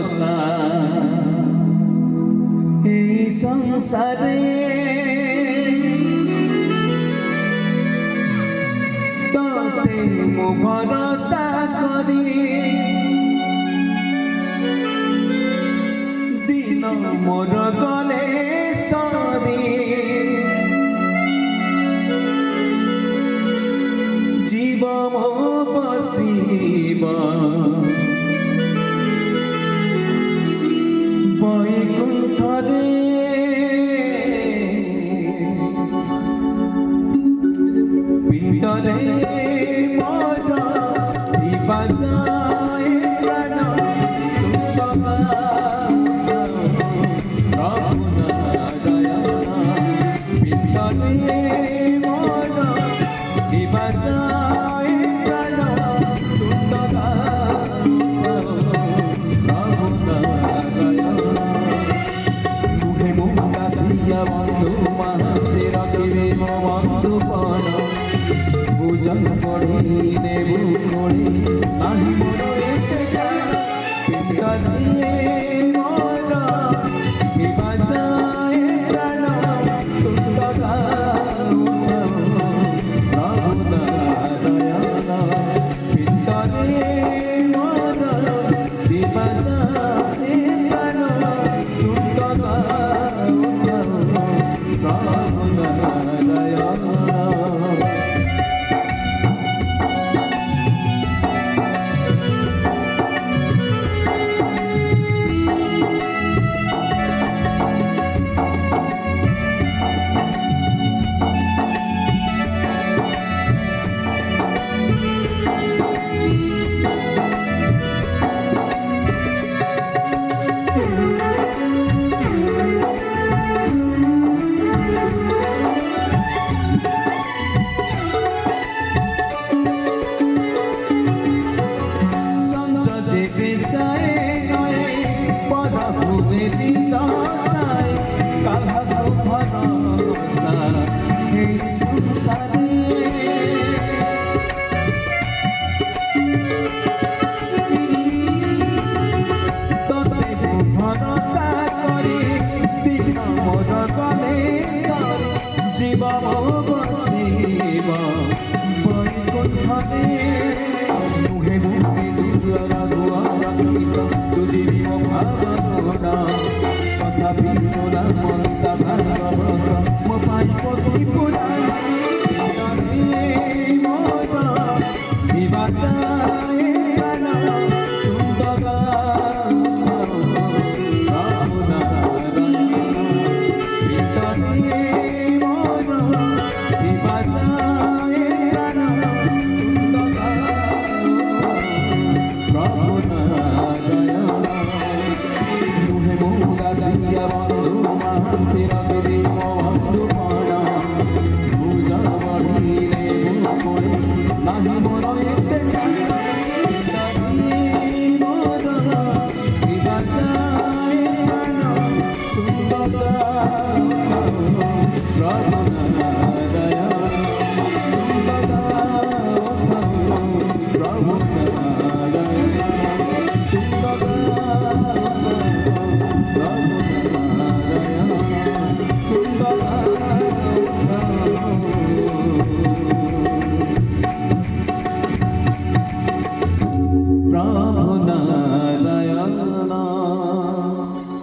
ভরসা এই সংসারে তোতে মো ভরসা করি দিন মোর গলে সরি জীব মো বসিব বৈকুণ্ঠরে পিণ্ডরে মোর দিবা যায় প্রাণ তুম্বা প্রভু নারায়ণ পিণ্ডরে মোর দিবা যায় প্রাণ তুম্বা প্রভু নারায়ণ মুখে মুখ কাশিয়া বন্ধু মাহাতে রাখিবে মো বন্ধু পণ ভোজন পড়ি নেবু কোড়ি নাহি মোর এতে কান পিণ্ডরে মোর দিবা যায় প্রাণ তুম্বা প্রভু নারায়ণ পিণ্ডরে মোর দিবা যায় প্রাণ তুম্বা প্রভু নারায়ণ Bravo.